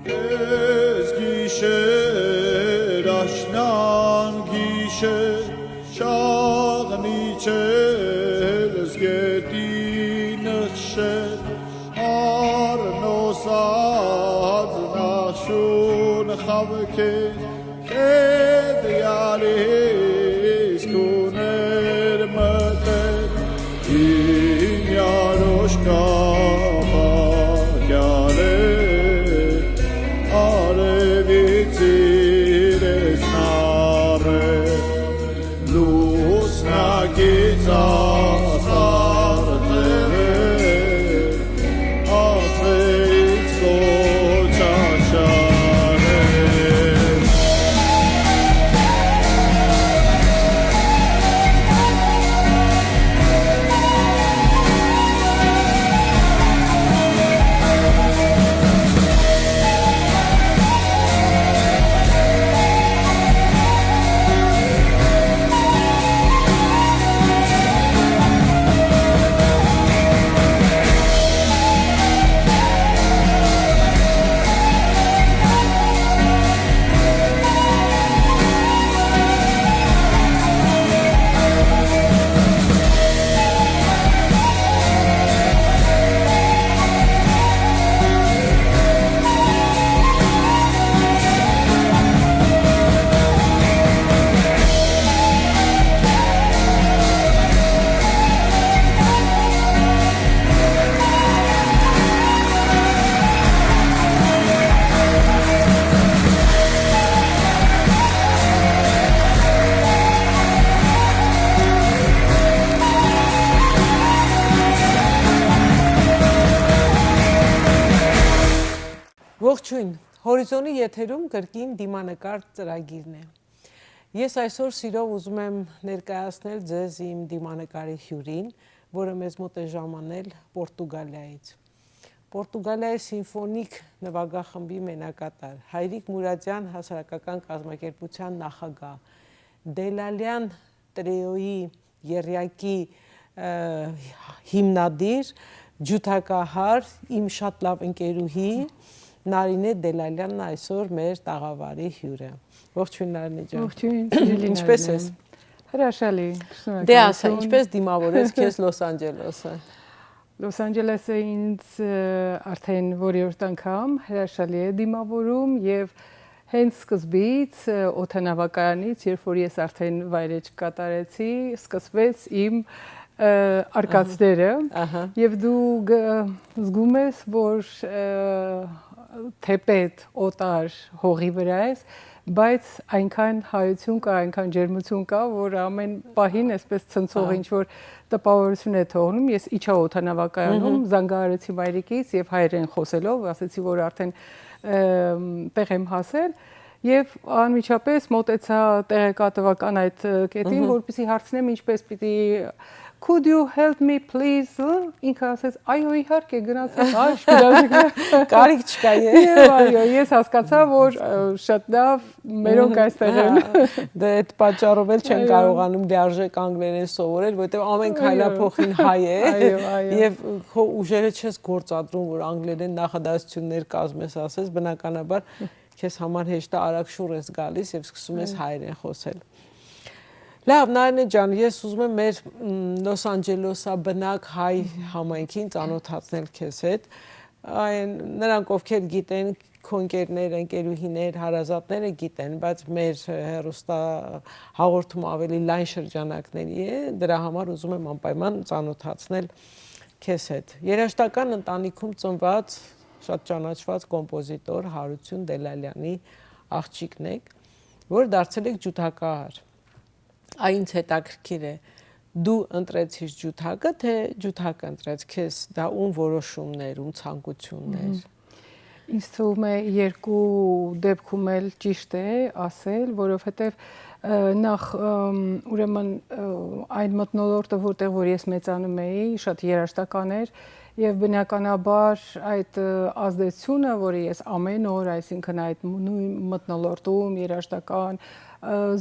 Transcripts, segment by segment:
Kez gişer aşnan gişer şağniçel zgetin şer arnosad naşun xavke kedyaliz kuner mater in yaroshka Ողջույն, հորիզոնի եթերում կրկին դիմանկար ծրագիրն է։ Ես այսօր սիրով ուզում եմ ներկայացնել ձեզ իմ դիմանկարի հյուրին, որը մեզ մոտ է ժամանել Պորտուգալիայից։ Պորտուգալիայի սիմֆոնիկ նվագախմբի մենակատար, Հայրիկ Մուրադյան հասարակական կազմակերպության նախագահ, Դելալյան տրիոյի եռյակի հիմնադիր, ջութակահար, իմ շատ լավ ընկերուհի Նարինե Դելալյանն այսօր մեր տաղավարի հյուրը։ Ողջույն Նարինե ջան։ Ողջույն, ինչպես ես։ Հրաշալի։ Դե ասա, ինչպես դիմավորես քեզ Լոս Անջելեսը։ Լոս Անջելեսը ինձ արդեն որորդ անգամ հրաշալի է դիմավորում եւ հենց սկզբից օդանավակայանից, երբ որ ես արդեն վայրեջք կատարեցի, սկսվեց իմ արկածները եւ դու զգում ես, որ թեպետ օտար հողի վրա ես, բայց այնքան հայություն կա, այնքան ջերմություն կա, որ ամեն պահին այսպես ցնցող ինչ որ տպավորություն է թողնում։ Ես իջա օդանավակայանում, զանգահարեցի մայրիկից եւ հայերեն խոսելով, ասեցի, որ արդեն տեղ եմ հասել եւ անմիջապես մոտեցա տեղեկատվական այդ կետին, որպեսզի հարցնեմ ինչպես պիտի Could you help me please? Ինքը ասեց, այո, իհարկե, գնացեք, կարիք չկա այո, ես հասկացա, որ շատ լավ մերոնք այստեղ են։ Դե այդ պատճառով էլ չեն կարողանում լիարժեք անգլերեն սովորել, որովհետև ամեն քայլափոխին հայ է, եւ քո ուժերը չես գործադրում, որ անգլերեն նախադասություններ կազմես, ասես, բնականաբար քեզ համար հեշտ է արագ շուռ ես գալիս եւ սկսում ես հայերեն խոսել։ Լավ, Նարինե ջան, ես ուզում եմ մեր Լոս Անջելեսա բնակ հայ համայնքին ծանոթացնել քեզ հետ։ Նրանք ովքեր գիտեն, քո ընկերներ, ընկերուհիներ, հարազատները գիտեն, բայց մեր հեռուստա հաղորդումը ավելի լայն շրջանակների է, դրա համար ուզում եմ անպայման ծանոթացնել քեզ հետ։ Երաժշտական ընտանիքում ծնված, շատ ճանաչված կոմպոզիտոր Հարություն Դելալյանի աղջիկն եք, որ դարձել եք ջութակահար։ Այնց հետաքրքիր է, դու ընտրեցիր ջութակը, թե ջութակը ընտրեց քեզ, դա ում որոշումներ, ում ցանկություններ։ Ինձ թվում է երկու դեպքում էլ ճիշտ է ասել, որովհետև նախ ուրեմն այն մթնոլորտը, որտեղ որ ես մեծանում էի, շատ երաժշտական էր եւ բնականաբար այդ ազդեցությունը, որը ես ամեն օր, այսինքն այդ նույն մթնոլորտում երաժշտական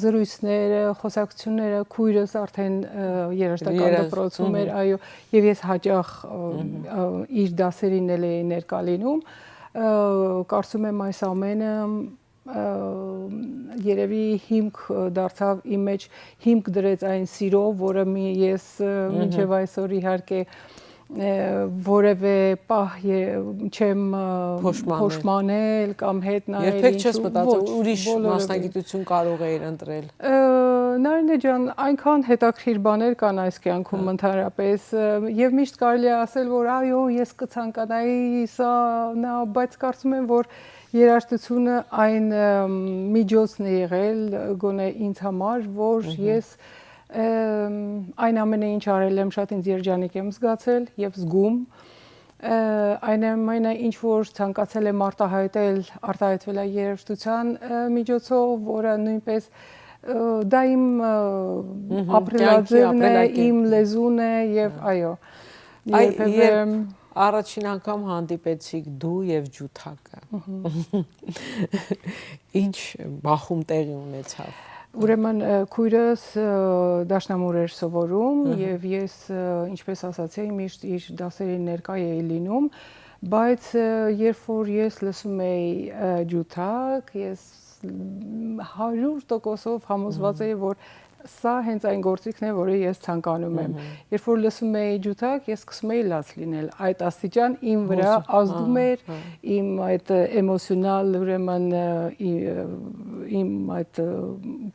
զրույցները, խոսակցությունները, քույրս արդեն երաժշտական դպրոցում էր, այո, եւ ես հաճախ իր դասերին էլ էի ներկա լինում, կարծում եմ այս ամենը երևի հիմք դարձավ իմ մեջ, հիմք դրեց այն սիրով, որը ես մինչև այսօր իհարկե որևէ պահ չեմ փոշմանել կամ հետ նայել երբեք չես մտածել ուրիշ մասնագիտություն կարող էիր ընտրել Նարինե ջան, այնքան հետաքրքիր բաներ կան այս կյանքում ընդհանրապես եւ միշտ կարելի է ասել, որ այո, ես կցանկանայի սա, բայց կարծում եմ, որ երաժշտությունը այն միջոցն է եղել գոնե ինձ համար, որ ես այն ամենը ինչ արել եմ, շատ ինձ երջանիկ եմ զգացել եւ զգում այն ամենը ինչ որ ցանկացել եմ արտահայտվել է երաժշտության միջոցով, որը նույնպես դա իմ ապրելաձևն է, իմ լեզուն է եւ այո։ Երբևէ առաջին անգամ հանդիպեցիք դու եւ ջութակը։ Ինչ բախում տեղի ունեցավ։ Ուրեմն քույրս դաշնամուր էր սովորում եւ ես ինչպես ասացի միշտ իր դասերին ներկա էի լինում, բայց երբ որ ես լսում էի ջութակ, ես 100% համոզված էի, որ սա հենց այն գործիքն է, որը ես ցանկանում եմ։ Երբ որ լսում էի ջութակ, ես սկսում էի լաց լինել։ Այդ աստիճան իմ վրա ազդում էր իմ այդ էմոցիոնալ, ուրեմն իմ այդ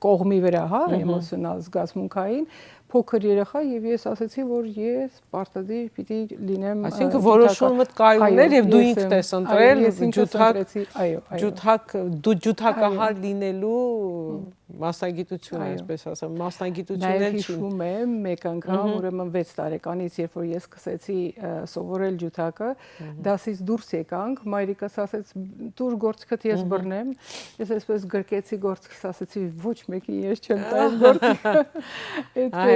կողմի վրա, հա, էմոցիոնալ զգացմունքային փոքր երեխա եւ ես ասացի, որ ես պարտադիր պիտի լինեմ։ Այսինքն որոշումը կայուն էր եւ դու ինքդ ես ընտրել ջութակ, դու ջութակահար լինելու մասնագիտություն, այսպես ասեմ, մասնագիտությունն էլ չի։ Հիշում եմ մեկ անգամ, ուրեմն 6 տարեկանից, երբ որ ես սկսեցի սովորել ջութակը, դասից դուրս եկանք, մայրիկս ասեց՝ «Դուր գործքդ ես բռնեմ»։ Ես այսպես գրկեցի գործքս, ասեցի՝ «Ոչ մեկի ես չեմ տա գործքը»։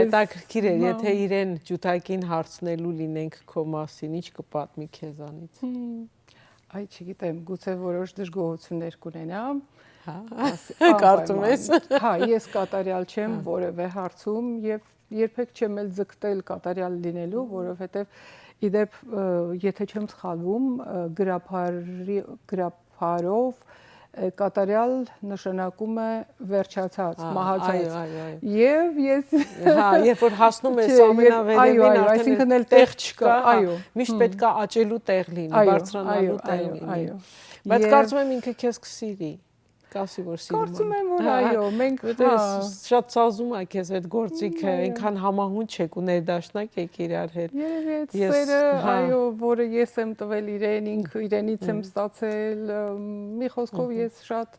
Հետաքրքիր է, եթե իրեն ջութակին հարցնելու լինենք քո մասին, ինչ կպատմի քեզանից։ Այ չգիտեմ, գուցե որոշ դժգոհություններ կունենամ։ Կարծում ես։ Հա, ես կատարյալ չեմ որևէ հարցում եւ երբեք չեմ էլ ձգտել կատարյալ լինելու, որովհետեւ իդեպ եթե չեմ սխալվում, գրաբարով կատարյալ նշանակում է վերջացած, մահացած։ Եվ ես հա, երբ որ հասնում ես ամենավերևին, այսինքն էլ տեղ չկա, այո, միշտ պետք է աճելու տեղ լինի, բարձրանալու տեղ լինի։ Բայց կարծում եմ ինքը քեզ կսիրի։ Կասի որ սիրում եմ։ Կարծում եմ որ այո, մենք շատ սազում է քեզ այդ գործիքը, այնքան համահունչ եք ու ներդաշնակ եք իրար հետ։ Երևի սերը, այո, որը ես եմ տվել իրեն, ինքը իրենից եմ ստացել, մի խոսքով ես շատ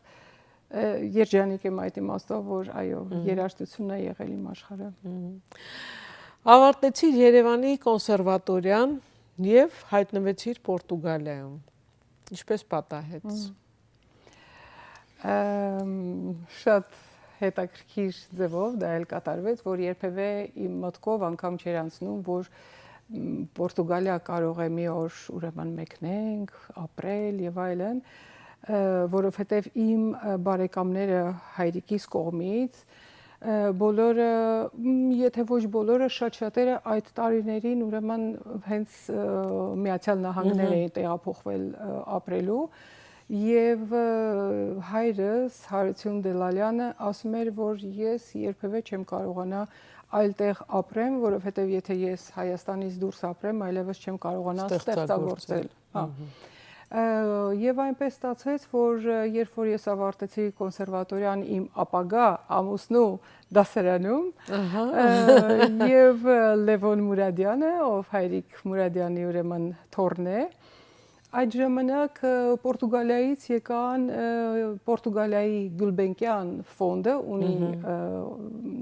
երջանիկ եմ այդ իմաստով, որ այո, երաժշտությունն է եղել իմ աշխարհը։ Ավարտեցիր Երևանի կոնսերվատորիան եւ հայտնվեցիր Պորտուգալիայում։ Ինչպես պատահեց։ Շատ հետաքրքիր ձևով դա էլ կատարվեց, որ երբևէ իմ մտքով անգամ չէր անցնում, որ Պորտուգալիա կարող է մի օր ուրեմն մեկնենք, ապրել եւ այլն, որովհետեւ իմ բարեկամները հայրիկիս կողմից բոլորը, եթե ոչ բոլորը, շատ-շատերը այդ տարիներին ուրեմն հենց Միացյալ Նահանգներ էին տեղափոխվել ապրելու Եվ հայրս Հարություն Դելալյանը ասում էր, որ ես երբևէ չեմ կարողանա այլտեղ ապրեմ, որովհետև եթե ես Հայաստանից դուրս ապրեմ, այլևս չեմ կարողանա ստեղծագործել։ Եվ այնպես ստացվեց, որ երբ որ ես ավարտեցի կոնսերվատորիան իմ ապագա ամուսնու դասարանում, եւ Լևոն Մուրադյանը, ով Հայրիկ Մուրադյանի ուրեմն թոռն է, այդ ժամանակ Պորտուգալիայից եկան Պորտուգալիայի Գուլբենկյան ֆոնդը ունի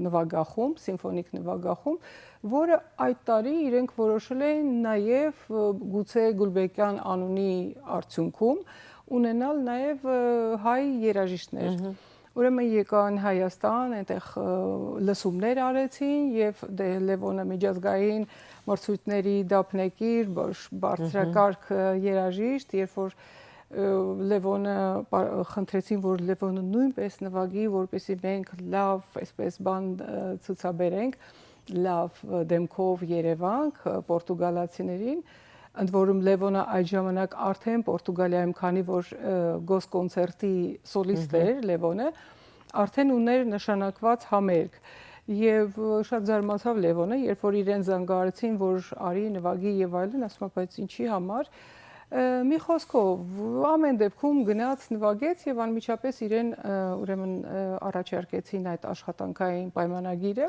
նվագախումբ, սիմֆոնիկ նվագախումբ, որը այդ տարի իրենք որոշել էին նաև գուցե Գուլբենկյան անունի արդյունքում ունենալ նաև հայ երաժիշտներ։ Ուրեմն եկան Հայաստան, այնտեղ լսումներ արեցին եւ Լևոնը միջազգային մրցույթների դափնեկիր, բարձրակարգ երաժիշտ, երբ որ Լևոնը խնդրեցին, որ Լևոնը նույնպես նվագի, որպեսզի մենք լավ, այսպես բան ցուցաբերենք, լավ դեմքով Երևանք պորտուգալացիներին, ընդ որում Լևոնը այդ ժամանակ արդեն Պորտուգալիայում, քանի որ գոսկոնցերտի սոլիստ էր Լևոնը, արդեն ուներ նշանակված համերգ։ Եվ շատ զարմացավ Լևոնը, երբ որ իրեն զանգահարեցին, որ արի նվագի եւ այլն, ասում է, բայց ինչի համար։ Մի խոսքով ամեն դեպքում գնաց նվագեց եւ անմիջապես իրեն ուրեմն առաջարկեցին այդ աշխատանքային պայմանագիրը։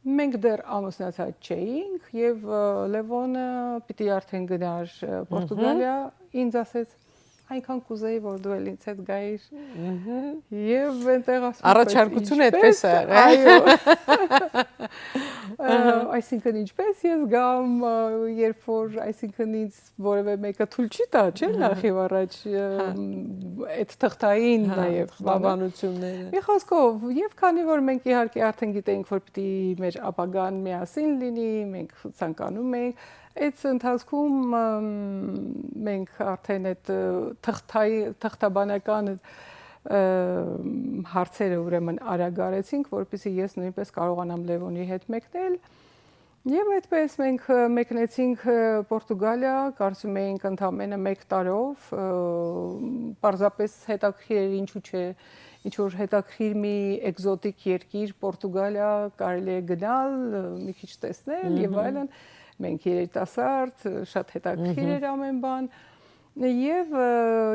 Մենք դեռ ամուսնացած չէինք եւ Լևոնը պիտի արդեն գնար Պորտուգալիա, ինձ ասեց այնքան կուզեի, որ դու էլ ինձ հետ գայիր։ Եվ այնտեղ ասում առաջարկությունը այդպես է եղել։ Այո։ Այսինքն ինչպես ես գամ, երբ որ այսինքն ինձ որևէ մեկը թույլ չի տա, չէ՞, նախ եւ առաջ այդ թղթային նաեւ բանությունները։ Մի խոսքով, եւ քանի որ մենք իհարկե արդեն գիտենք, որ պիտի մեր ապագան միասին լինի, մենք ցանկանում ենք Այդ ընթացքում մենք արդեն այդ թղթաբանական հարցերը ուրեմն արագ արեցինք, որպեսզի ես նույնպես կարողանամ Լևոնի հետ մեկնել։ Եվ այդպես մենք մեկնեցինք Պորտուգալիա, կարծում էինք ընդամենը 1 տարով, պարզապես հետաքրքիր էր ինչու՞ չէ, ինչ որ հետաքրքիր մի էկզոտիկ երկիր Պորտուգալիա կարելի է գնալ, մի քիչ տեսնել եւ այլն։ Մենք երիտասարդ, շատ հետաքրքիր էր ամեն բան եւ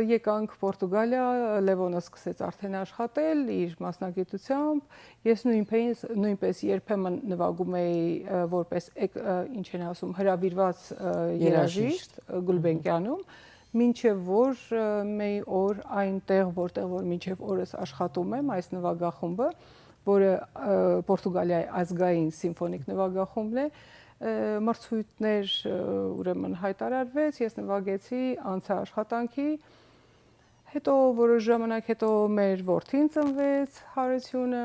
եկանք Պորտուգալիա, Լևոնը սկսեց արդեն աշխատել իր մասնագիտությամբ, ես նույնպես երբեմն նվագում էի որպես ինչ են ասում հրավիրված երաժիշտ Գուլբենկյանում, մինչև որ մի օր այնտեղ որտեղ որ մինչև օրս աշխատում եմ այս նվագախումբը, որը Պորտուգալիայի ազգային սիմֆոնիկ նվագախումբն է, մրցույթներ ուրեմն հայտարարվեց, ես նվագեցի անցա աշխատանքի, հետո որոշ ժամանակ հետո մեր որդին ծնվեց հարությունը,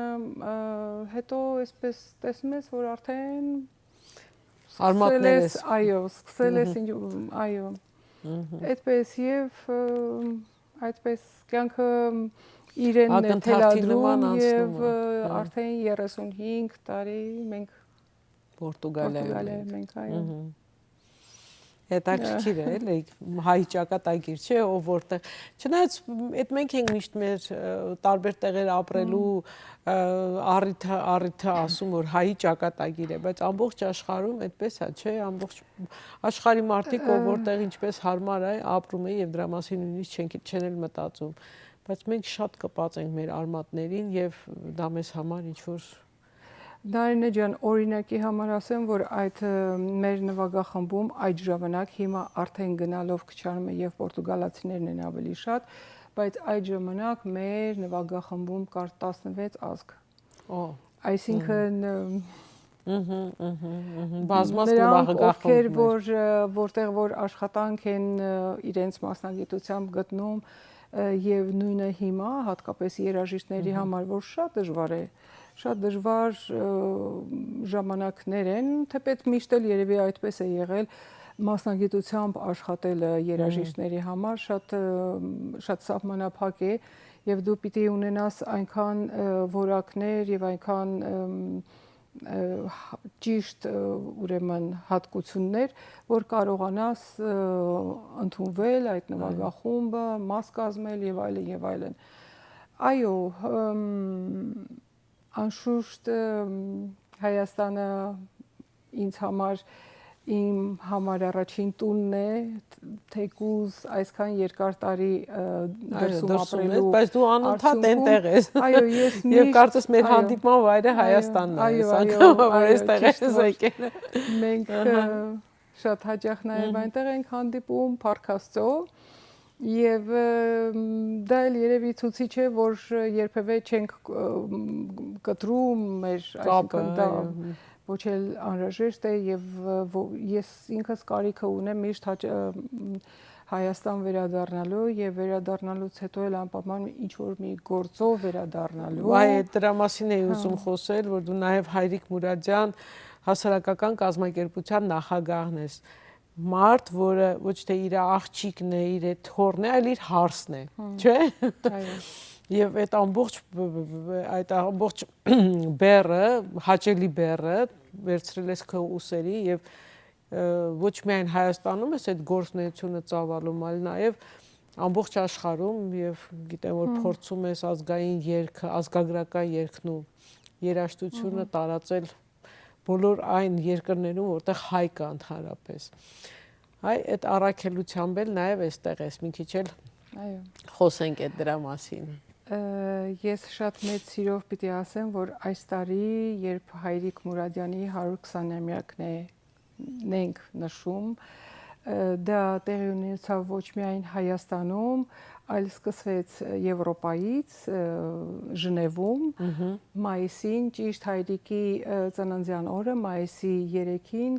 հետո այսպես տեսնում ես, որ արդեն արմատներ ես, այո, սկսել ես, այո, այդպես եւ այդպես կյանքը իրեն է թելադրում եւ արդեն 35 տարի մենք Պորտուգալիայում ենք, այո։ Հետաքրքիր է, էլի, հայ ճակատագիր չէ, ով որտեղ։ Չնայած այդ մենք ենք միշտ մեր տարբեր տեղեր ապրելու առիթը ասում, որ հայի ճակատագիր է, բայց ամբողջ աշխարհում այդպես է, չէ, ամբողջ աշխարհի մարդիկ, ով որտեղ ինչպես հարմար է, ապրում են եւ դրա մասին նույնիսկ չեն էլ մտածում։ Բայց մենք շատ կպած ենք մեր արմատներին եւ դա մեզ համար ինչ որ Դարինե ջան, օրինակի համար ասեմ, որ այդ մեր նվագախմբում այդ ժամանակ հիմա արդեն գնալով քչանում է եւ պորտուգալացիներն են ավելի շատ, բայց այդ ժամանակ մեր նվագախմբում կար 16 ազգ։ Այսինքն բազմաց նվագախմբներ, որտեղ որ աշխատանք են իրենց մասնագիտությամբ գտնում եւ նույնը հիմա հատկապես երաժիշտների համար, որ շատ դժվար է Շատ դժվար ժամանակներ են, թեպետ միշտ էլ երևի այդպես է եղել մասնագիտությամբ աշխատելը երաժիշտների համար շատ սահմանափակ է եւ դու պիտի ունենաս այնքան որակներ եւ այնքան ճիշտ ուրեմն հատկություններ, որ կարողանաս ընդունվել այդ նվագախումբը, մաս կազմել եւ այլն եւ այլն։ Այո, Անշուշտ Հայաստանը ինձ համար իմ համար առաջին տունն է, թեկուզ այսքան երկար տարի դրսում ապրելու, բայց դու անընդհատ այնտեղ ես։ Այո, ես միշտ եւ կարծես մեր հանդիպման վայրը Հայաստանն է, այո, այստեղ ես եկել։ Մենք շատ հաճախ նաեւ այնտեղ ենք հանդիպում, Փառք Աստծո։ Եվ դա էլ երևի ցույցի չէ, որ երբևէ չենք կտրում մեր այսինքն դա ոչ էլ անհրաժեշտ է եւ ես ինքս կարիքը ունեմ միշտ Հայաստան վերադառնալու եւ վերադառնալուց հետո էլ անպայման ինչ որ մի գործով վերադառնալու։ Այ դրա մասին էի ուզում խոսել, որ դու նաեւ Հայրիկ Մուրադյան հասարակական կազմակերպության նախագահն ես։ Մարդ, որը ոչ թե իր աղջիկն է, իր թոռն է, այլ իր հարսն է, չէ՞։ Այո։ Եվ այդ ամբողջ բեռը, հաճելի բեռը վերցրել ես քո ուսերի եւ ոչ միայն Հայաստանում էս այդ գործունեությունը ծավալում, այլ նաև ամբողջ աշխարհում եւ գիտեմ որ փորձում ես ազգային երգը, ազգագրական երգն ու երաժշտությունը տարածել բոլոր այն երկրներում, որտեղ հայ կա ընդհանրապես։ Այ այդ առաքելությամբ էլ նաև այստեղ ես մի քիչ էլ խոսենք այդ դրա մասին։ Ես շատ մեծ սիրով պիտի ասեմ, որ այս տարի, երբ Հայրիկ Մուրադյանի 120-ամյակն ենք նշում, դա տեղի ունեցավ ոչ միայն Հայաստանում, այլ սկսվեց Եվրոպայից, Ժնևում, մայիսին, ճիշտ Հայրիկի ծննդյան օրը, մայիսի 3-ին,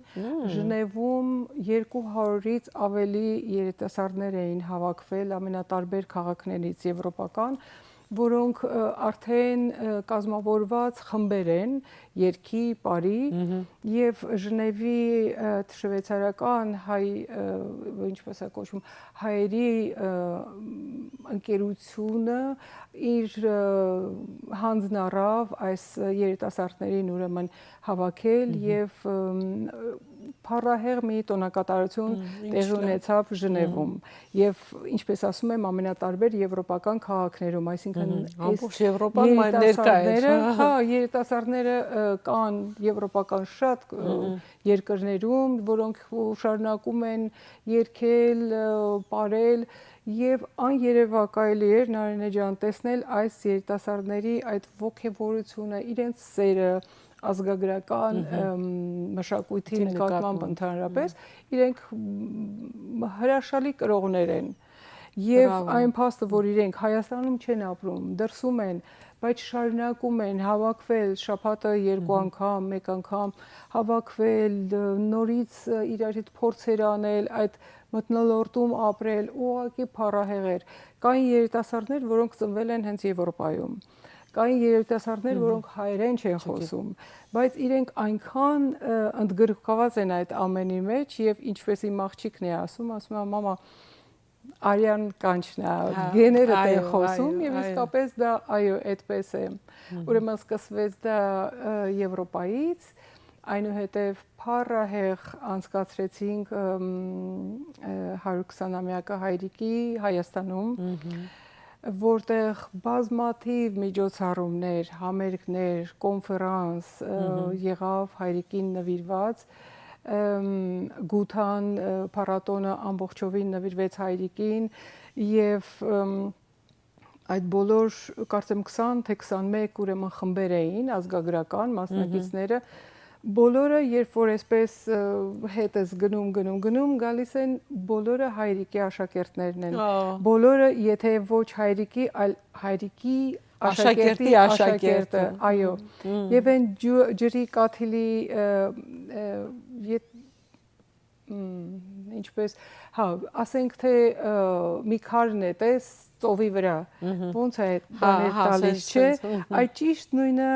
Ժնևում 200-ից ավելի երիտասարդներ էին հավաքվել ամենատարբեր քաղաքներից եվրոպական, որոնք արդեն կազմավորված խմբեր են երգի, պարի եւ Ժնևի շվեյցարական հայ ինչպես է կոչվում հայերի ընկերությունը իր հանձնարավ այս երիտասարդներին ուրեմն հավաքել եւ փառահեղ մի տոնակատարություն տեղի ունեցավ Ժնևում եւ ինչպես ասում եմ ամենատարբեր եվրոպական քաղաքներում, այսինքն ամբողջ Եվրոպան ներկա է, հա, երիտասարդները կան եվրոպական շատ երկրներում, որոնք շարունակում են երգել, պարել եւ աներևակայելի էր Նարինե ջան տեսնել այս երիտասարդների այդ ոգևորությունը, իրենց սերը ազգագրական մշակույթի նկատմամբ ընդհանրապես իրենք հրաշալի կրողներ են եւ այն փաստը որ իրենք Հայաստանում չեն ապրում դրսում են բայց շարունակում են հավաքվել շաբաթը 2 անգամ, 1 անգամ հավաքվել նորից իրար հետ փորձեր անել այդ մթնոլորտում ապրել ուղղակի փառահեղեր կային երիտասարդներ որոնք ծնվել են հենց Եվրոպայում կային երիտասարդներ, որոնք հայերեն չեն խոսում, բայց իրենք այնքան ընդգրկված են այդ ամենի մեջ եւ ինչպես իմ աղջիկն է ասում է մամա արյան կանչն է, գեները տեղ խոսում եւ իսկապես դա այո, այդպես է։ Ուրեմն սկսվեց դա Եվրոպայից, այնուհետև փառահեղ անցկացրեցինք 120-ամյակը Հայրիկի Հայաստանում որտեղ բազմաթիվ միջոցառումներ, համերգներ, կոնֆերանս եղավ Հայրիկին նվիրված Գութան փառատոնը ամբողջովին նվիրվեց Հայրիկին եւ այդ բոլոր կարծեմ 20 թե 21 ուրեմն խմբեր էին ազգագրական մասնակիցները բոլորը երբ որ այսպես հետս գնում գալիս են բոլորը Հայրիկի աշակերտներն են բոլորը եթե ոչ Հայրիկի այլ Հայրիկի աշակերտը այո եւ այն ջրի կաթիլի ինչպես հա ասենք թե մի քարն է տես ծովի վրա ոնց է այդ բաներ տալիս չէ այդ ճիշտ նույնը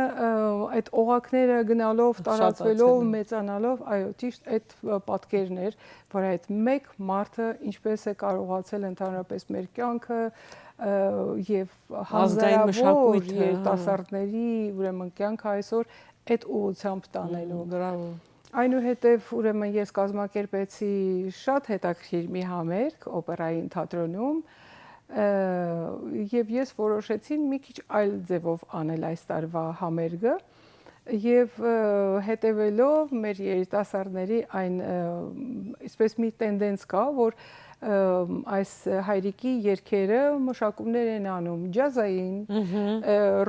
այդ օղակները գնալով տարածվելով մեծանալով այո ճիշտ այդ պատկերն էր որ այդ մեկ մարդը ինչպես է կարողացել ընդհանրապես մեր կյանքը եւ հազարավոր երիտասարդների ուրեմն կյանքը այսօր այդ ուղղությամբ տանելու բրավո Այնուհետև ուրեմն ես կազմակերպեցի շատ հետաքրքիր մի համերգ օպերային թատրոնում եւ ես որոշեցի մի քիչ այլ ձևով անել այս տարվա համերգը եւ հետեւելով մեր երիտասարդների այն այսպես մի տենդենս կա որ այս Հայրիկի երգերը մշակումներ են անում ջազային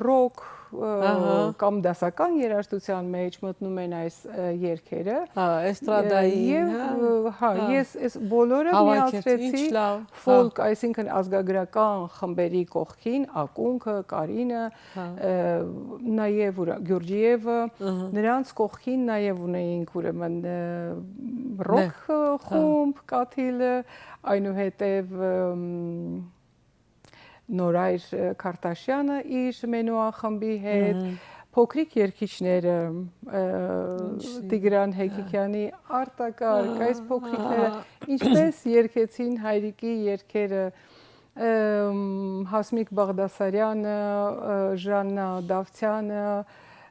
ռոք կամ դասական երաժշտության մեջ մտնում են այս երգերը հա էստրադային հա ես այս բոլորը միացրեցի ֆոլք այսինքն ազգագրական խմբերի կողքին ակունքը Կարինը նաև Գյուրջիևը նրանց կողքին նաև ունեինք ուրեմն ռոք խումբ Կաթիլը այնուհետև Նորայր Քարտաշյանը իր մենուա խմբի հետ փոքրիկ երգիչները Տիգրան Հեկիկյանի արտակարգ այս փոքրիկները ինչպես երգեցին Հայրիկի երգերը Հասմիկ Բաղդասարյանը Ժաննա Դավթյանը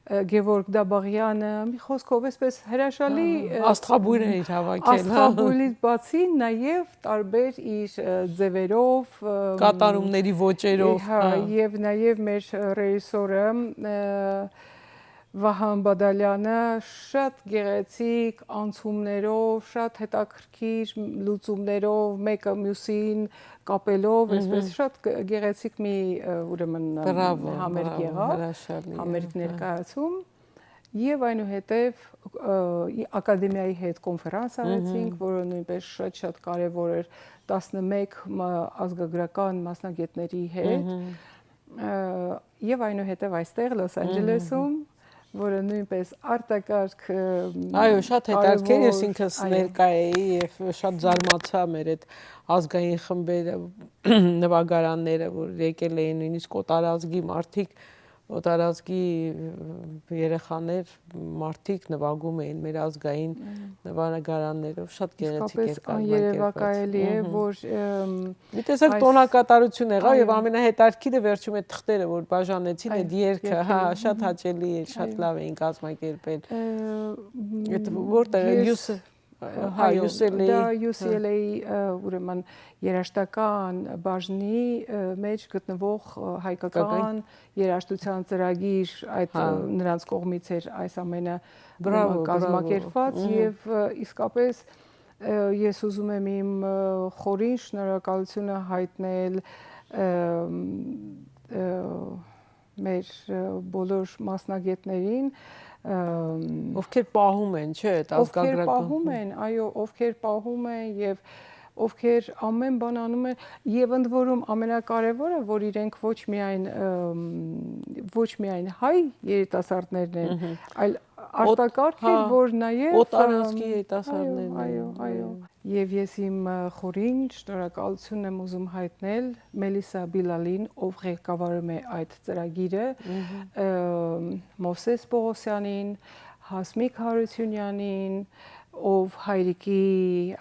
Գևորգ Դաբաղյանը, մի խոսքով էսպես հրաշալի աստղաբույր էր հավաքել, աստղաբույրից բացի նաև տարբեր իր ձևերով, կատարումների ոճերով, եւ նաև մեր ռեժիսորը Վահան Բադալյանը շատ գեղեցիկ անցումներով, շատ հետաքրքիր լուծումներով, մեկը մյուսին կապելով, այսպես շատ գեղեցիկ մի ուրեմն համերգ եղավ, համերգ ներկայացում եւ այնուհետեւ ակադեմիայի հետ կոնֆերանս արեցինք, որը նույնպես շատ կարեւոր էր 11 ազգագրական մասնագետների հետ եւ այնուհետեւ այստեղ Լոս Անջելեսում որը նույնպես արտակարգ այո շատ հետաքրքիր ես ինքս ներկա էի եւ շատ զարմացա մեր այդ ազգային խմբերը նվագարանները որ եկել էին նույնիսկ օտարազգի մարդիկ օտարազգի երեխաներ մարդիկ նվագում էին մեր ազգային նվագարաններով շատ գեղեցիկ էր երևակայելի է որ մի տեսակ տոնակատարություն եղավ եւ ամենահետաքրքիրը վերջում այդ թղթերը որ բաժանեցին այդ երգը հա շատ հաճելի էր շատ լավ էին կազմակերպել այդ որտեղ UCLA ուրեմն երաժշտական բաժնի մեջ գտնվող հայկական երաժշտության ծրագիր այդ նրանց կողմից էր այս ամենը կազմակերպված եւ իսկապես ես ուզում եմ իմ խորին շնորհակալությունը հայտնել մեր բոլոր մասնագետներին ովքեր պահում են, չէ, այդ ազգագրական։ Ովքեր պահում են, այո, ովքեր պահում են եւ ովքեր ամեն բան անում են եւ ընդ որում ամենակարևորը, որ իրենք ոչ միայն հայ երիտասարդներն են, այլ արտակարգ է, որ նաեւ օտարազգի երիտասարդներն են։ Այո։ Եվ ես իմ խորին շնորհակալություն եմ ուզում հայտնել Մելիսա Բիլալին, ով ղեկավարում է այդ ծրագիրը, Մովսես Պողոսյանին, Հասմիկ Հարությունյանին, ով հայրիկի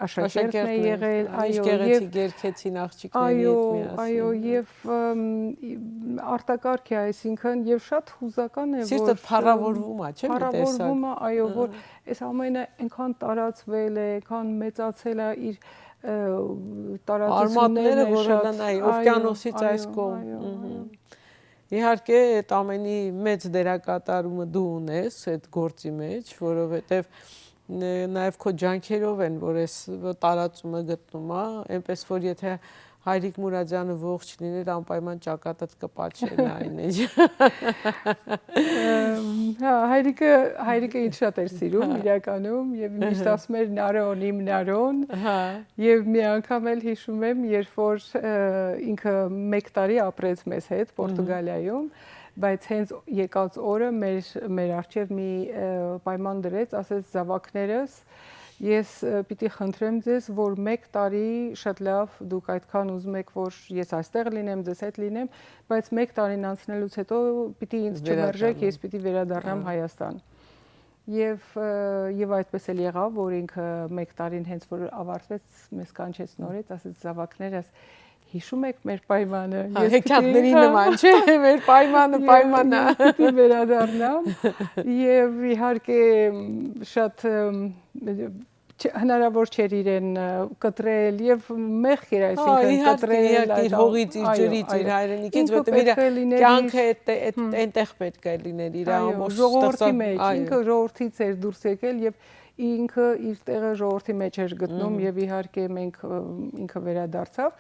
աշակերտն է եղել, այո, եւ գերքեցին աղջիկների հետ միասին։ Այո, եւ արտակարգ է, այսինքն եւ շատ հուզական է, որ սիրտը փառավորվում է, չէ՞, փառավորվում է, այո, որ այս ամենը այնքան տարածվել է, այնքան մեծացել է իր տարածությունները, որը նայ օվկիանոսից այս կողմ։ Իհարկե, այդ ամենի մեծ դերակատարումը դու ունես այդ գործի մեջ, որովհետեւ նաև քո ջանքերով են, որ այս տարածումը գտնում է, այնպես որ եթե Հայրիկ Մուրադյանը ողջ լիներ, անպայման ճակատդ կպատժեր այն էջ։ Հա, հայրիկը ինձ շատ էր սիրում իրականում եւ միշտ ասում էր Նարոն, իմ Նարոն։ Հա։ Եվ մի անգամ էլ հիշում եմ, երբ որ ինքը 1 տարի ապրեց մեզ հետ Պորտուգալիայում, բայց հենց եկած օրը մեր արչև մի պայման դրեց, ասեց զավակներս ես պիտի խնդրեմ ձեզ, որ 1 տարի շատ լավ դուք այդքան ուզում եք, որ ես այստեղ լինեմ, ձեզ հետ լինեմ, բայց 1 տարին անցնելուց հետո պիտի ինձ չմերժեք, ես պիտի վերադառնամ Հայաստան։ Եվ այդպես էլ եղավ, որ ինքը 1 տարին հենց որ ավարտվեց, մեզ կանչեց նորից, ասեց զավակներս հիշում եք մեր պայմանը։ Հեքիաթների նման, չէ՞, մեր պայմանը։ Պիտի վերադառնամ եւ իհարկե շատ հնարավոր չէր իրեն կտրել եւ մեղք էր այսինքն կտրել իր հողից, իր ջրից, իր հայրենիքից, որտեղ իր կյանքը այնտեղ պետք է լիներ իր ամբողջ ժողովրդի մեջ, ինքը ժողովրդից էր դուրս եկել եւ ինքը իր տեղը ժողովրդի մեջ էր գտնում եւ իհարկե մենք ինքը վերադարձավ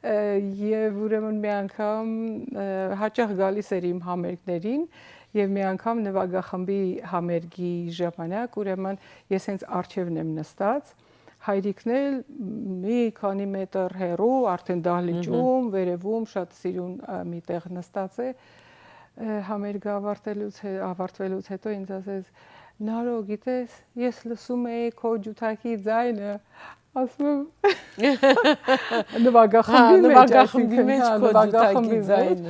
եւ ուրեմն մի անգամ հաճախ գալիս էր իմ համերգներին եւ մի անգամ նվագախմբի համերգի ժամանակ ուրեմն ես հենց արջևն եմ նստած հայրիկն էլ մի քանի մետր հեռու արդեն դահլիճում վերևում շատ սիրուն մի տեղ նստած է համերգը ավարտվելուց հետո ինձ ասեց Նարո գիտես ես լսում էի քո ջութակի ձայնը ասում նվագախմբի մեջ նվագախմբի ձայն,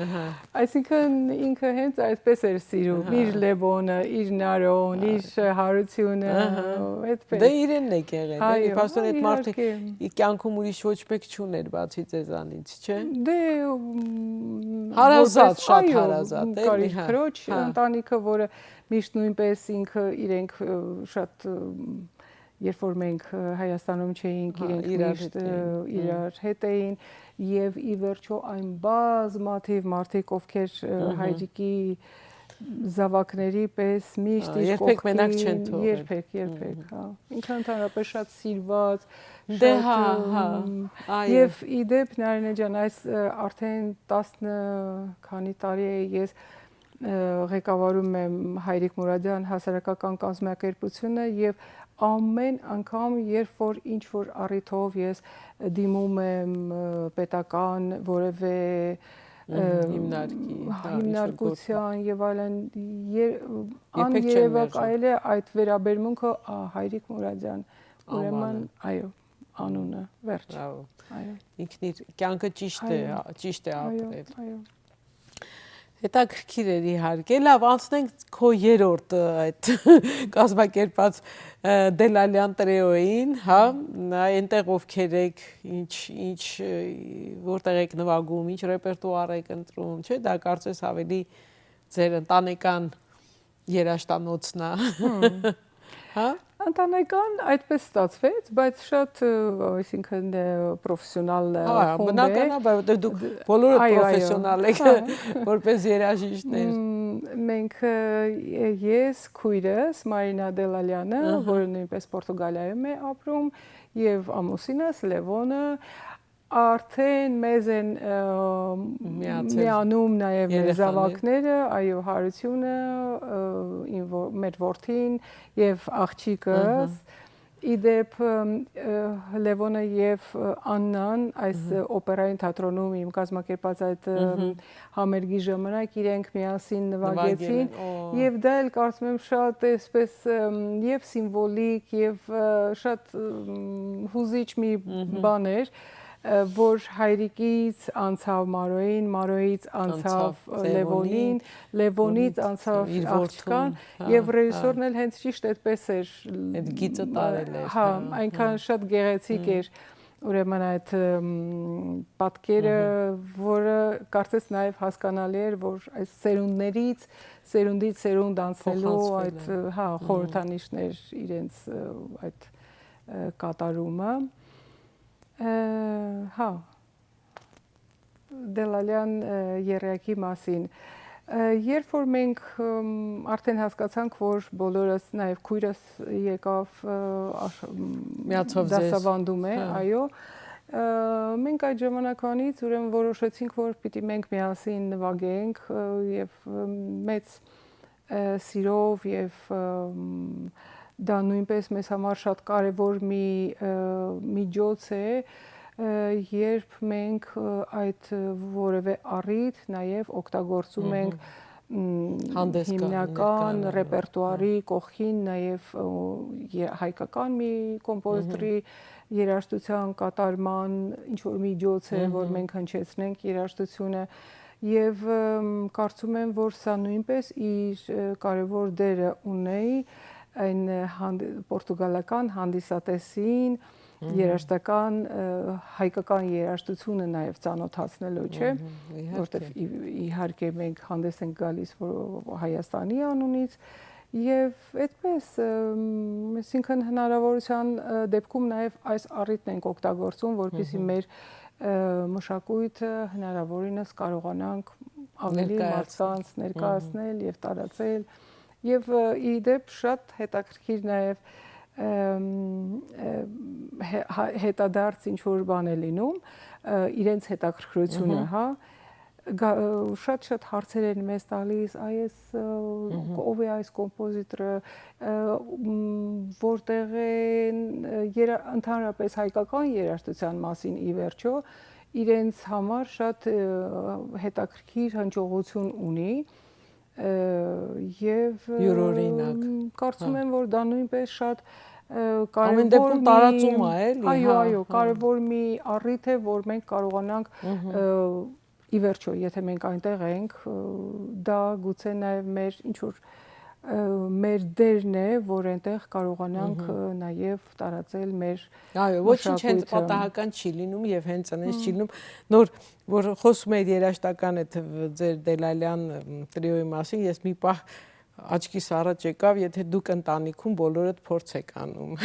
այսինքն ինքը հենց այսպես էր սիրում, իր Լևոնը, իր Նարոն, իր հարությունը, այդպես։ Դե իրենն է եղել, էլի, փաստորեն այդ մարդը կյանքում ուրիշ ոչ մեկ չուներ բացի ձեզանից, չէ։ Դե հարազատ, շատ հարազատ, էլի, քրոջ ընտանիքը, որը միշտ նույնպես ինքը իրենք շատ երբ որ մենք Հայաստանում չէինք, իրենք միշտ իրար հետ էին եւ ի վերջո այն բազմաթիվ մարդիկ, ովքեր հայրիկի զավակների պես միշտ իր կողքին, երբեք, հա։ Ինքը ընդհանրապես շատ սիրված, դե հա, եւ ի դեպ Նարինե ջան, այս արդեն 10 քանի տարի է ես ղեկավարում եմ Հայրիկ Մուրադյան հասարակական կազմակերպությունը եւ ամեն անգամ, երբ որ ինչ-որ առիթով ես դիմում եմ պետական որևէ հիմնարկության եւ այլն, աներևակ այլ է այդ վերաբերմունքը Հայրիկ Մուրադյան, ուրեմն այո, անունը վերջ։ Ինքն իր կյանքը ճիշտ է ապրել։ Հետաքրքիր էր իհարկե, լավ, անցնենք քո երրորդ այդ կազմակերպած Դելալյան տրեոյին, հա, այնտեղ ովքեր եք, ինչ որտեղ եք նվագում, ինչ ռեպերտուար եք ընտրում, չէ, դա կարծես ավելի ձեր ընտանեկան երաժշտանոցն է, հա։ Ընտանեկան այդպես ստացվեց, բայց շատ, այսինքն պրոֆեսիոնալ խումբ է։ Բնականաբար, դուք բոլորը պրոֆեսիոնալ եք, որպես երաժիշտներ։ Մենք ես, քույրս Մարինա Դելալյանը, որը նույնպես Պորտուգալիայում է ապրում, եւ ամուսինս Լևոնը արդեն մեզ են միանում նաև մեր զավակները, այո, Հարությունը, մեր որդին եւ աղջիկս։ Իդեպ Լևոնը եւ Աննան այս օպերային թատրոնում իմ կազմակերպած այդ համերգի ժամանակ իրենք միասին նվագեցին եւ դա էլ կարծում եմ շատ էսպես եւ սիմվոլիկ եւ շատ հուզիչ մի բան էր, որ հայրիկից անցավ Մարոյին, Մարոյից անցավ Լևոնին, Լևոնից անցավ աղջկան եւ ռեժիսորն էլ հենց ճիշտ այդպես էր այդ գիծը տարել էր։ Հա, այնքան շատ գեղեցիկ էր ուրեմն այդ պատկերը, որը կարծես նաեւ հասկանալի էր, որ այս սերունդից սերունդ անցնելու այդ հա խորհրդանիշներ իրենց այդ կատարումը հա Դելալյան երեակի մասին երբ որ մենք արդեն հասկացանք որ բոլորս նաև քույրս եկավ դասավանդում է այո մենք այդ ժամանակվանից ուրեմն որոշեցինք որ պիտի մենք միասին նվագենք եւ մեծ սիրով եւ դա նույնպես մեզ համար շատ կարևոր մի միջոց է երբ մենք այդ որևէ առիթ նաև օգտագործում ենք հիմնական ռեպերտուարի կողքին նաև հայկական մի կոմպոզիտորի երաժշտության կատարման ինչ որ միջոց է որ մենք հնչեցնենք երաժշտությունը եւ կարծում եմ որ սա նույնպես իր կարևոր դերը ունի այն պորտուգալական հանդիսատեսին երաժշտական հայկական երաժշտությունը նաև ծանոթացնելու չէ որտեղ իհարկե մենք հանդես ենք գալիս Հայաստանի անունից եւ այդպես այսինքն հնարավորության դեպքում նաև այս առիթն ենք օգտագործում որպեսզի մեր մշակույթը հնարավորինս կարողանանք ավելի մարդկանց ներկայացնել եւ տարածել եւ ի դեպ շատ հետաքրքիր նաև հետադարձ ինչ որ բան է լինում իրենց հետաքրքրությունը հա շատ հարցեր են մեզ տալիս այս ով է այս կոմպոզիտորը որտեղ են ընդհանրապես հայկական երաժշտության մասին ի վերջո իրենց համար շատ հետաքրքիր հնչողություն ունի եւ յուրօրինակ կարծում եմ որ դա նույնպես շատ ամեն դեպքում տարածում է, էլի։ Այո, կարևոր մի առիթ է, որ մենք կարողանանք ի վերջո, եթե մենք այնտեղ ենք, դա գուցե նաև մեր ինչ որ մեր դերն է, որ այնտեղ կարողանանք նաև տարածել մեր այո, ոչինչ հենց պատահական չի լինում եւ հենց այնպես չի լինում, նոր որ խոսում եք երաժշտական այդ ձեր Դելալյան տրիոյի մասին, ես մի պահ աչքիս առաջ եկավ, եթե դուք ընտանիքում բոլորդ փորձ եք անում։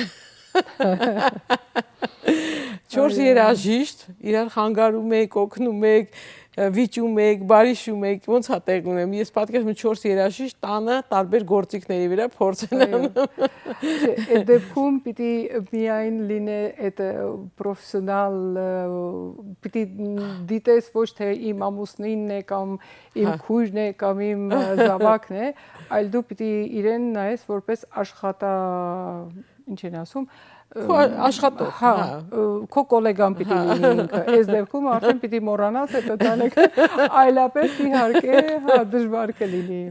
4 երաժիշտ, իրար խանգարում եք, օգնում եք, վիճում եք, բարիշում եք, ոնց է տեղ ունեմ։ Ես պատկերացնում եմ 4 երաժիշտ տանը տարբեր գործիքների վրա փորձ են անում։ Այդ դեպքում պիտի միայն լինի այդ պրոֆեսիոնալ, պիտի դիտես ոչ թե իմ ամուսնինն է կամ իմ քույրն է կամ իմ զավակն է, այլ դու պիտի իրեն նայես որպես ինչ են ասում, աշխատող, քո գոլեգան պիտի լինի ինքը, այս դեպքում արդեն պիտի մոռանաս այդ ընտանիքը, այլապես իհարկե դժվար կլինի։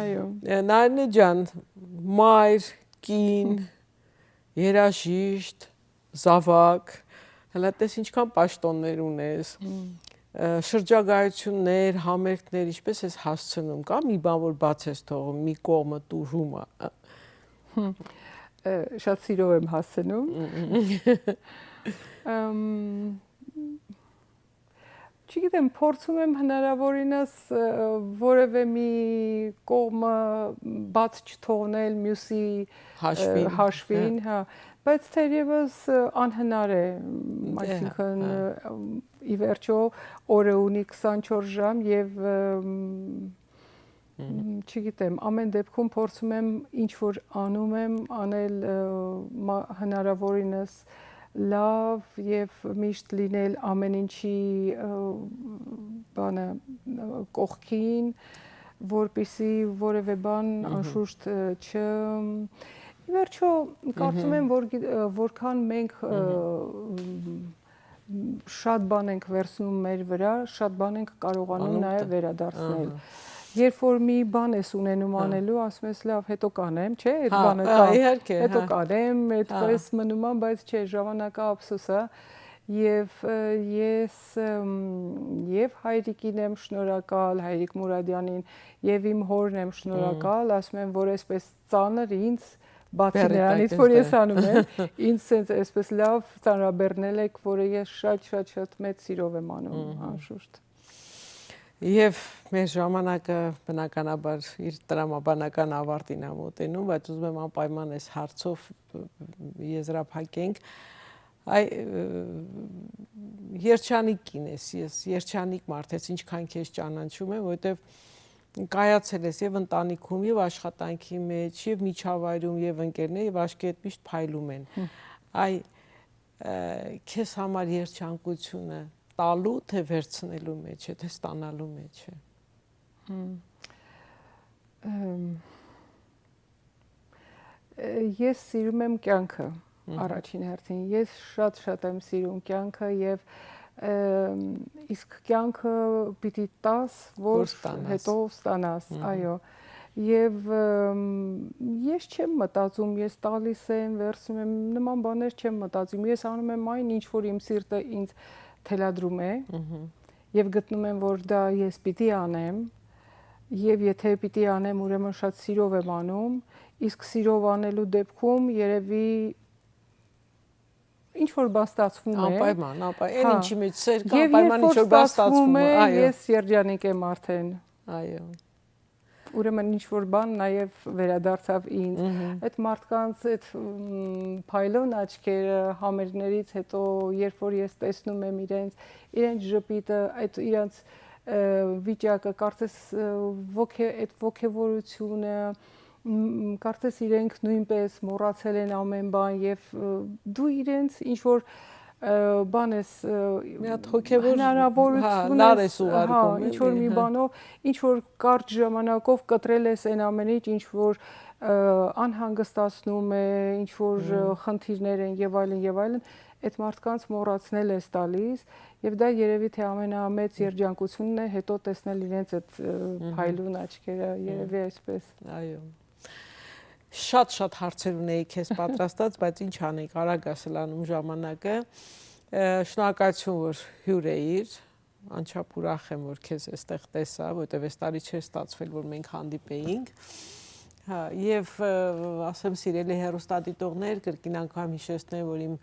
Այո։ Նարինե ջան, մայր, կին, երաժիշտ, զավակ, հələ տես ինչքան պաշտոններ ունես, շրջագայություններ, համերգներ, ինչպես ես հասցնում, կա մի բան, որ բաց ես թողում, մի կողմը տուժում է։ Շատ սիրով եմ հասցնում։ Չգիտեմ, փորձում եմ հնարավորինս որևէ մի կողմը բաց չթողնել մյուսի հաշվին, հա, բայց թերևս անհնար է, այսինքն ի վերջո օրը ունի 24 ժամ եւ չգիտեմ, ամեն դեպքում փորձում եմ ինչ որ անում եմ անել հնարավորինս լավ եւ միշտ լինել ամեն ինչի բանը կողքին, որպեսզի որևէ բան անշուշտ ի վերջո կարծում եմ որ որքան մենք շատ բան ենք վերցնում մեր վրա, շատ բան ենք կարողանում նաեւ վերադարձնել։ Երբ որ մի բան ես ունենում անելու, ասում ես լավ, հետո կանեմ, չէ, այդ բանը կա, հետո կանեմ, այդպես մնում եմ, բայց չէ, ժամանակը ափսոս է, եւ ես եւ հայրիկին եմ շնորհակալ, Հայրիկ Մուրադյանին, եւ իմ հորն եմ շնորհակալ, ասում եմ, որ այսպես ծանր ինձ բացի նրանից, որ ես անում եմ, ինձ sense այսպես լավ ծանրաբեռնել եք, որը ես շատ մեծ սիրով եմ անում, անշուշտ։ Եվ մեր ժամանակը բնականաբար իր տրամաբանական ավարտին է մոտենում, բայց ուզում եմ անպայման այս հարցով եզրափակենք։ Երջանիկ կին ես, ես երջանիկ մարդ ես, ինչքան քեզ ճանաչում եմ, որովհետև կայացել ես եւ ընտանիքում, եւ աշխատանքի մեջ, եւ միջավայրում, եւ ընկերներ, եւ աչքի հետ միշտ փայլում են։ Քեզ համար երջանկությունը տալու թե վերցնելու մեջ է, թե ստանալու մեջ է։ Ես սիրում եմ կյանքը առաջին հերթին, ես շատ եմ սիրում կյանքը եւ իսկ կյանքը պիտի տաս, որ հետո ստանաս, այո։ Եվ ես չեմ մտածում, ես տալիս եմ, վերցնում եմ, նման բաներ չեմ մտածում, ես անում եմ այն, ինչ որ իմ սիրտը ինձ թելադրում է եւ գտնում եմ, որ դա ես պիտի անեմ եւ եթե պիտի անեմ, ուրեմն շատ սիրով եմ անում, իսկ սիրով անելու դեպքում երևի ինչ որ բան ստացվում է։ Անպայման, այն ինչի մեջ սեր կա, անպայման ինչ որ բան ստացվում է, այո։ Ես երջանիկ եմ արդեն։ Այո։ Ուրեմն ինչ որ բան նաև վերադարձավ ինձ։ Այդ մարդկանց այդ փայլուն աչքերը համերգներից հետո, երբ որ ես տեսնում եմ իրենց ժպիտը, այդ իրենց վիճակը, կարծես այդ ոգևորությունը, կարծես իրենք նույնպես մոռացել են ամեն բան եւ դու իրենց ինչ որ բան ես մի հատ հոգեվոր հնարավորություն լար ես ուղարկում, ինչ որ մի բանով, ինչ որ կարճ ժամանակով կտրել ես այն ամեն ինչ որ անհանգստացնում է, ինչ որ խնդիրներ են եւ այլն, այդ մարդկանց մոռացնել ես տալիս եւ դա երևի թե ամենամեծ երջանկությունն է հետո տեսնել իրենց այդ փայլուն աչքերը, երևի այսպես։ Այո։ շատ հարցեր ունեի քեզ պատրաստած, բայց ինչ անենք, արագ ասելանում ժամանակը։ Շնորհակալություն, որ հյուր էիր, անչափ ուրախ եմ, որ քեզ այստեղ տեսա, որովհետև այս տարի չէր ստացվել, որ մենք հանդիպեինք։ Հա, եւ ասեմ սիրելի հեռուստադիտողներ, կրկին անգամ հիշեցնեմ, որ իմ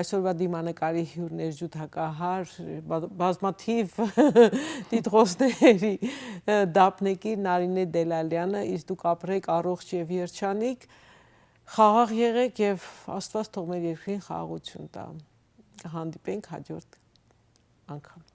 այսօրվա դիմանկարի հյուրն էր ջութակահար, բազմաթիվ տիտղոսների դափնեկիր Նարինե Դելալյանը, իսկ դուք ապրեք առողջ եւ երջանիկ, խաղաղ եղեք եւ Աստված թող մեր երկրին խաղաղություն տա։ Կհանդիպենք հաջորդ անգամ։